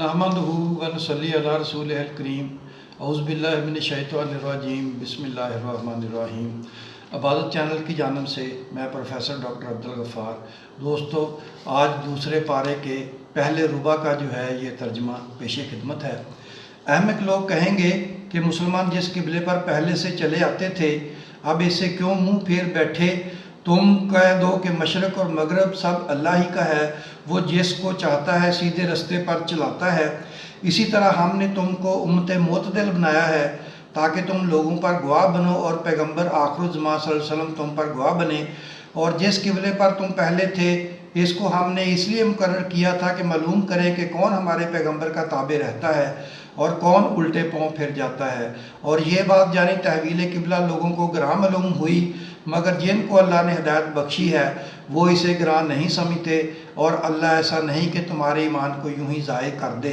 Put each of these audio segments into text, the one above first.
नहमदुहु व नसल्ली अला रसूलिहिल करीम औज़ु बिल्लाहि मिनश शैतानिर रजीम बिस्मिल्लाहिर रहमानिर रहीम। इबादत चैनल की जानब से मैं प्रोफेसर डॉक्टर अब्दुल गफ़ार। दोस्तों, आज दूसरे पारे के पहले रुबा का जो है ये तर्जमा पेश खिदमत है। अहमक लोग कहेंगे कि मुसलमान जिस किबले पर पहले से चले आते थे अब इससे क्यों मुंह फेर बैठे। तुम कह दो कि मशरक़ और मगरब सब अल्लाह ही का है, वो जिसको चाहता है सीधे रास्ते पर चलाता है। इसी तरह हमने तुमको उम्मत मोतदिल बनाया है ताकि तुम लोगों पर गवाह बनो और पैगंबर आखिरुज़्ज़मान सल्लल्लाहु अलैहि वसल्लम तुम पर गवाह बने। और जिस किबले पर तुम पहले थे इसको हमने इसलिए मुकर्रर किया था कि मालूम करें कि कौन हमारे पैगंबर का ताबे रहता है और कौन उल्टे पाँव फिर जाता है। और ये बात जानी तहवील किबला लोगों को ग्रां मालूम हुई, मगर जिनको अल्लाह ने हिदायत बख्शी है वो इसे ग्रां नहीं समझते। और अल्लाह ऐसा नहीं कि तुम्हारे ईमान को यूं ही ज़ाय कर दे।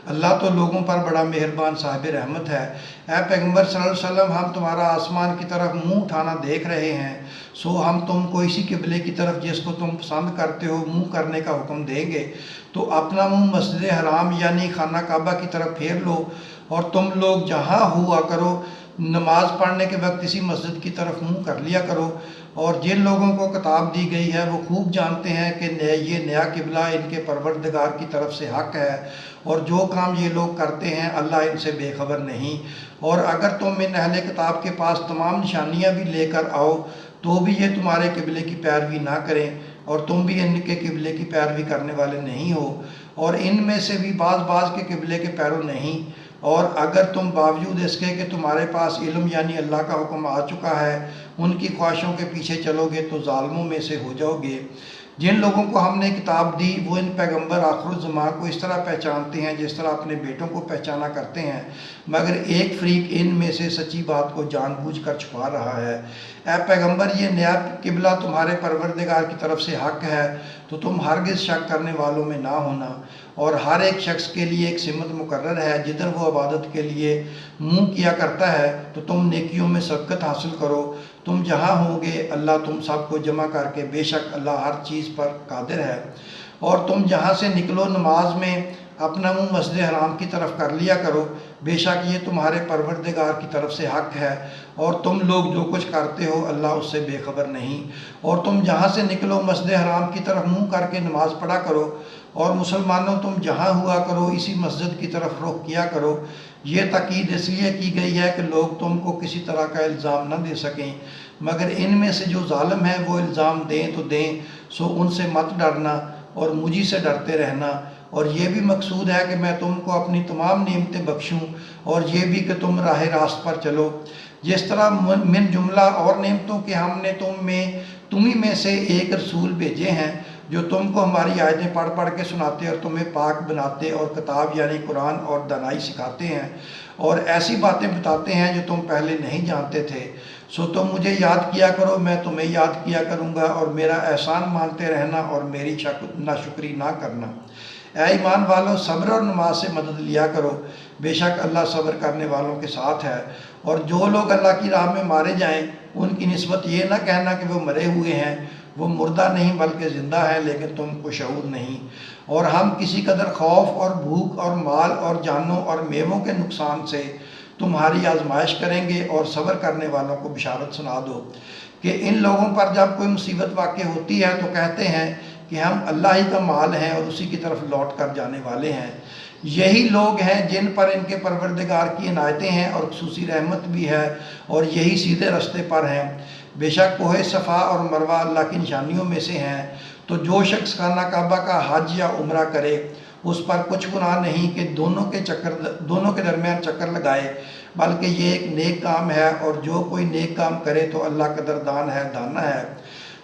अल्लाह तो लोगों पर बड़ा मेहरबान साहिब रहमत है। ऐ पैगंबर सल्लल्लाहु अलैहि वसल्लम, हम तुम्हारा आसमान की तरफ मुंह उठाना देख रहे हैं, सो हम तुमको इसी किबले की तरफ जिसको तुम पसंद करते हो मुंह करने का हुक्म देंगे। तो अपना मुंह मस्जिद हराम यानी खाना काबा की तरफ फेर लो और तुम लोग जहाँ हुआ करो नमाज पढ़ने के वक्त इसी मस्जिद की तरफ मुंह कर लिया करो। और जिन लोगों को किताब दी गई है वो खूब जानते हैं कि ये नया किबला इनके परवरदिगार की तरफ से हक है और जो काम ये लोग करते हैं अल्लाह इनसे बेखबर नहीं। और अगर तुम इन अहले किताब के पास तमाम निशानियाँ भी लेकर आओ तो भी ये तुम्हारे किबले की पैरवी ना करें और तुम भी इनके किबले की पैरवी करने वाले नहीं हो और इनमें से भी बाज़ के किबले के पैरों नहीं। और अगर तुम बावजूद इसके कि तुम्हारे पास इल्म यानी अल्लाह का हुक्म आ चुका है उनकी ख्वाहिशों के पीछे चलोगे तो ज़ालिमों में से हो जाओगे। जिन लोगों को हमने किताब दी वो इन पैगंबर आखिरुज़्ज़मान को इस तरह पहचानते हैं जिस तरह अपने बेटों को पहचाना करते हैं, मगर एक फ़रीक इन में से सच्ची बात को जानबूझकर छुपा रहा है। ऐ पैगंबर, ये नया किबला तुम्हारे परवरदिगार की तरफ से हक है तो तुम हरगिज़ शक करने वालों में ना होना। और हर एक शख्स के लिए एक सिमत मुकर्रर है, जिधर वो इबादत के लिए मुँह किया करता है तो तुम नेकियों में सबकत हासिल करो। तुम जहाँ होगे अल्लाह तुम सबको जमा करके, बेशक अल्लाह हर चीज़ पर कादिर है। और तुम जहाँ से निकलो नमाज में अपना मुँह मस्जिद हराम की तरफ कर लिया करो, बेशक ये तुम्हारे परवरदिगार की तरफ से हक है और तुम लोग जो कुछ करते हो अल्लाह उससे बेखबर नहीं। और तुम जहाँ से निकलो मस्जिद हराम की तरफ मुँह करके नमाज़ पढ़ा करो और मुसलमानों तुम जहाँ हुआ करो इसी मस्जिद की तरफ रुख किया करो। ये ताकीद इसलिए की गई है कि लोग तुमको किसी तरह का इल्ज़ाम न दे सकें, मगर इनमें से जो ज़ालिम हैं वो इल्ज़ाम दें तो दें, सो उनसे मत डरना और मुझी से डरते रहना। और ये भी मकसूद है कि मैं तुमको अपनी तमाम नेमतें बख्शूँ और ये भी कि तुम राह रास्त पर चलो। जिस तरह मिन जुमला और नेमतों के हमने तुम्ही में से एक रसूल भेजे हैं जो तुमको हमारी आयतें पढ़ पढ़ के सुनाते और तुम्हें पाक बनाते और किताब यानी कुरान और दानाई सिखाते हैं और ऐसी बातें बताते हैं जो तुम पहले नहीं जानते थे। सो तुम मुझे याद किया करो, मैं तुम्हें याद किया करूँगा और मेरा एहसान मानते रहना और मेरी नाशुक्री ना करना। ऐ ईमान वालों, सब्र और नमाज से मदद लिया करो, बेशक अल्लाह सब्र करने वालों के साथ है। और जो लोग अल्लाह की राह में मारे जाएं उनकी निस्बत ये ना कहना कि वो मरे हुए हैं, वो मुर्दा नहीं बल्कि ज़िंदा है लेकिन तुमको शऊर नहीं। और हम किसी कदर खौफ और भूख और माल और जानों और मेवों के नुकसान से तुम्हारी आजमाइश करेंगे और सब्र करने वालों को बिशारत सुना दो कि इन लोगों पर जब कोई मुसीबत वाक़ होती है तो कहते हैं कि हम अल्लाह ही का माल हैं और उसी की तरफ लौट कर जाने वाले हैं। यही लोग हैं जिन पर इनके परवरदिगार की इनायतें हैं और खुसूसी रहमत भी है और यही सीधे रास्ते पर हैं। बेशक कोहे सफ़ा और मरवा अल्लाह की निशानियों में से हैं। तो जो शख्स खाना काबा का हज या उम्रा करे उस पर कुछ गुनाह नहीं कि दोनों के दरमियान चक्कर लगाए, बल्कि ये एक नेक काम है और जो कोई नेक काम करे तो अल्लाह कदरदान है, दाना है।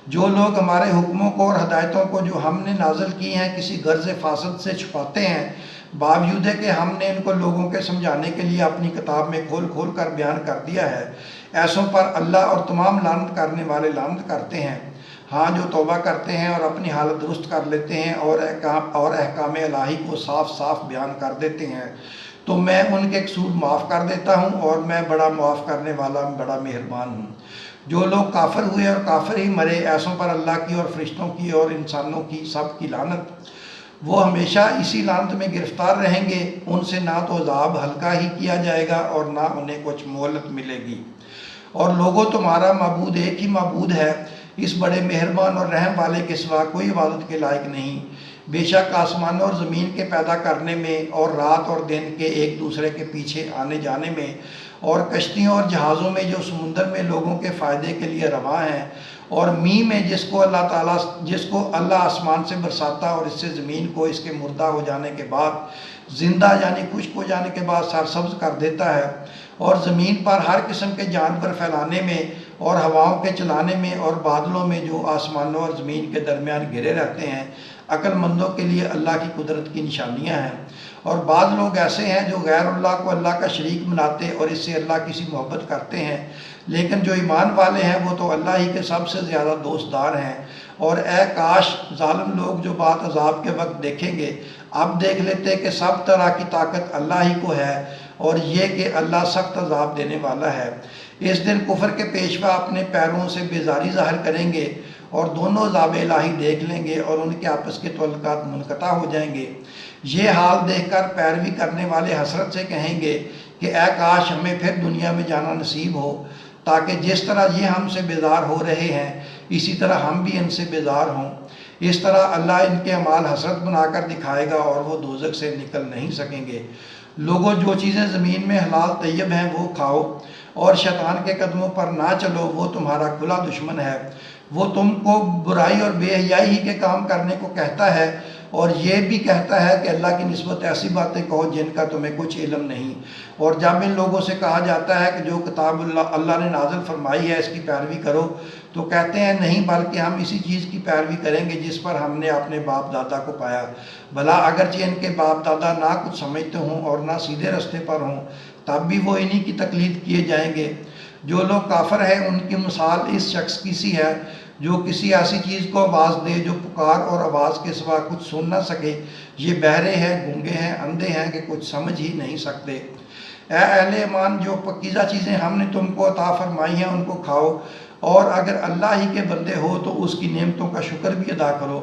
जो लोग हमारे हुक्मों को और हदायतों को जो हमने नाज़िल की हैं किसी गर्ज़ फासद से छुपाते हैं, बावजूद है कि हमने इनको लोगों के समझाने के लिए अपनी किताब में खोल खोल कर बयान कर दिया है, ऐसों पर अल्लाह और तमाम लानत करने वाले लानत करते हैं। हाँ, जो तौबा करते हैं और अपनी हालत दुरुस्त कर लेते हैं और अहकाम इलाही को साफ साफ बयान कर देते हैं तो मैं उनके कसूर माफ़ कर देता हूँ और मैं बड़ा माफ़ करने वाला बड़ा मेहरबान हूँ। जो लोग काफिर हुए और काफिर ही मरे, ऐसों पर अल्लाह की और फरिश्तों की और इंसानों की सब की लानत। وہ ہمیشہ اسی لعنت میں گرفتار رہیں گے، ان سے نہ تو عذاب ہلکا ہی کیا جائے گا اور نہ انہیں کچھ مہلت ملے گی۔ اور لوگوں تمہارا معبود ایک ہی معبود ہے، اس بڑے مہربان اور رحم والے کے سوا کوئی عبادت کے لائق نہیں۔ بے شک آسمانوں اور زمین کے پیدا کرنے میں اور رات اور دن کے ایک دوسرے کے پیچھے آنے جانے میں اور کشتیوں اور جہازوں میں جو سمندر میں لوگوں کے فائدے کے لیے رواں ہیں، اور می میں جس کو اللہ آسمان سے برساتا اور اس سے زمین کو اس کے مردہ ہو جانے کے بعد زندہ یعنی خشک ہو جانے کے بعد سرسبز کر دیتا ہے، اور زمین پر ہر قسم کے جانور پھیلانے میں اور ہواؤں کے چلانے میں اور بادلوں میں جو آسمانوں اور زمین کے درمیان گھرے رہتے ہیں، عقل مندوں کے لیے اللہ کی قدرت کی نشانیاں ہیں۔ اور بعض لوگ ایسے ہیں جو غیر اللہ کو اللہ کا شریک بناتے اور اس سے اللہ کی سی محبت کرتے ہیں، لیکن جو ایمان والے ہیں وہ تو اللہ ہی کے سب سے زیادہ دوستدار ہیں۔ اور اے کاش ظالم لوگ جو بات عذاب کے وقت دیکھیں گے اب دیکھ لیتے کہ سب طرح کی طاقت اللہ ہی کو ہے، اور یہ کہ اللہ سخت عذاب دینے والا ہے۔ اس دن کفر کے پیشوا اپنے پیروں سے بیزاری ظاہر کریں گے اور دونوں عذاب الہی دیکھ لیں گے اور ان کے آپس کے تعلقات منقطع ہو جائیں گے۔ یہ حال دیکھ کر پیروی کرنے والے حسرت سے کہیں گے کہ اے کاش ہمیں پھر دنیا میں جانا نصیب ہو، تاکہ جس طرح یہ ہم سے بیزار ہو رہے ہیں اسی طرح ہم بھی ان سے بیزار ہوں۔ اس طرح اللہ ان کے اعمال حسرت بنا کر دکھائے گا اور وہ دوزخ سے نکل نہیں سکیں گے۔ لوگوں، جو چیزیں زمین میں حلال طیب ہیں وہ کھاؤ اور شیطان کے قدموں پر نہ چلو، وہ تمہارا کھلا دشمن ہے۔ وہ تم کو برائی اور بے حیائی ہی کے کام کرنے کو کہتا ہے، اور یہ بھی کہتا ہے کہ اللہ کی نسبت ایسی باتیں کہو جن کا تمہیں کچھ علم نہیں۔ اور جب ان لوگوں سے کہا جاتا ہے کہ جو کتاب اللہ نے نازل فرمائی ہے اس کی پیروی کرو، تو کہتے ہیں نہیں، بلکہ ہم اسی چیز کی پیروی کریں گے جس پر ہم نے اپنے باپ دادا کو پایا۔ بھلا اگرچہ ان کے باپ دادا نہ کچھ سمجھتے ہوں اور نہ سیدھے رستے پر ہوں، تب بھی وہ انہی کی تقلید کیے جائیں گے۔ جو لوگ کافر ہیں ان کی مثال اس شخص کی سی ہے جو کسی ایسی چیز کو آواز دے جو پکار اور آواز کے سوا کچھ سن نہ سکے۔ یہ بہرے ہیں، گونگے ہیں، اندھے ہیں کہ کچھ سمجھ ہی نہیں سکتے۔ اے اہل ایمان، جو پکیزہ چیزیں ہم نے تم کو عطا فرمائی ہیں ان کو کھاؤ، اور اگر اللہ ہی کے بندے ہو تو اس کی نعمتوں کا شکر بھی ادا کرو۔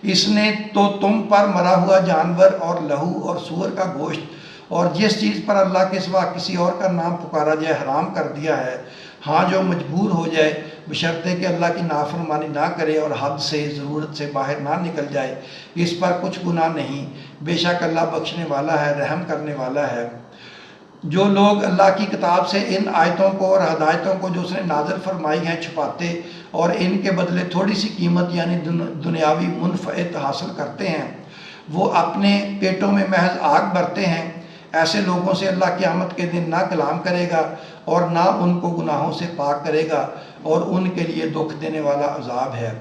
اس نے تو تم پر مرا ہوا جانور اور لہو اور سور کا گوشت اور جس چیز پر اللہ کے سوا کسی اور کا نام پکارا جائے حرام کر دیا ہے، ہاں جو مجبور ہو جائے، بشرطے کہ اللہ کی نافرمانی نہ کرے اور حد سے ضرورت سے باہر نہ نکل جائے، اس پر کچھ گناہ نہیں۔ بے شک اللہ بخشنے والا ہے، رحم کرنے والا ہے۔ جو لوگ اللہ کی کتاب سے ان آیتوں کو اور ہدایتوں کو جو اس نے نازل فرمائی ہیں چھپاتے اور ان کے بدلے تھوڑی سی قیمت یعنی دنیاوی منفعت حاصل کرتے ہیں، وہ اپنے پیٹوں میں محض آگ بھرتے ہیں۔ ایسے لوگوں سے اللہ قیامت کے دن نہ کلام کرے گا اور نہ ان کو گناہوں سے پاک کرے گا، اور ان کے لیے دکھ دینے والا عذاب ہے۔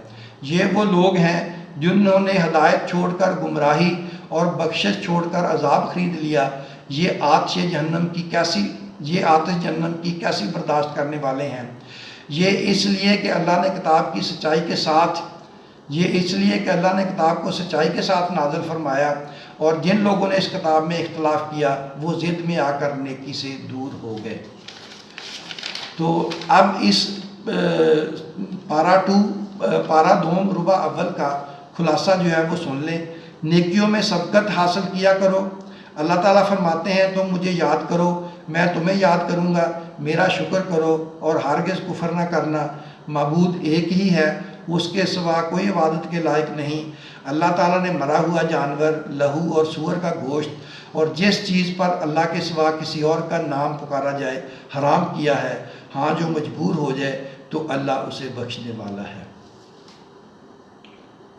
یہ وہ لوگ ہیں جنہوں نے ہدایت چھوڑ کر گمراہی اور بخشش چھوڑ کر عذاب خرید لیا۔ یہ آتش جہنم کی کیسی برداشت کرنے والے ہیں۔ یہ اس لیے کہ اللہ نے کتاب کو سچائی کے ساتھ نازل فرمایا، اور جن لوگوں نے اس کتاب میں اختلاف کیا وہ ضد میں آ کر نیکی سے دور ہو گئے۔ تو اب اس پارہ دوم ربع اول کا خلاصہ جو ہے وہ سن لیں۔ نیکیوں میں سبقت حاصل کیا کرو۔ اللہ تعالیٰ فرماتے ہیں تم مجھے یاد کرو، میں تمہیں یاد کروں گا، میرا شکر کرو اور ہرگز کفر نہ کرنا۔ معبود ایک ہی ہے، اس کے سوا کوئی عبادت کے لائق نہیں۔ اللہ تعالیٰ نے مرا ہوا جانور، لہو اور سور کا گوشت اور جس چیز پر اللہ کے سوا کسی اور کا نام پکارا جائے حرام کیا ہے، ہاں جو مجبور ہو جائے تو اللہ اسے بخشنے والا ہے۔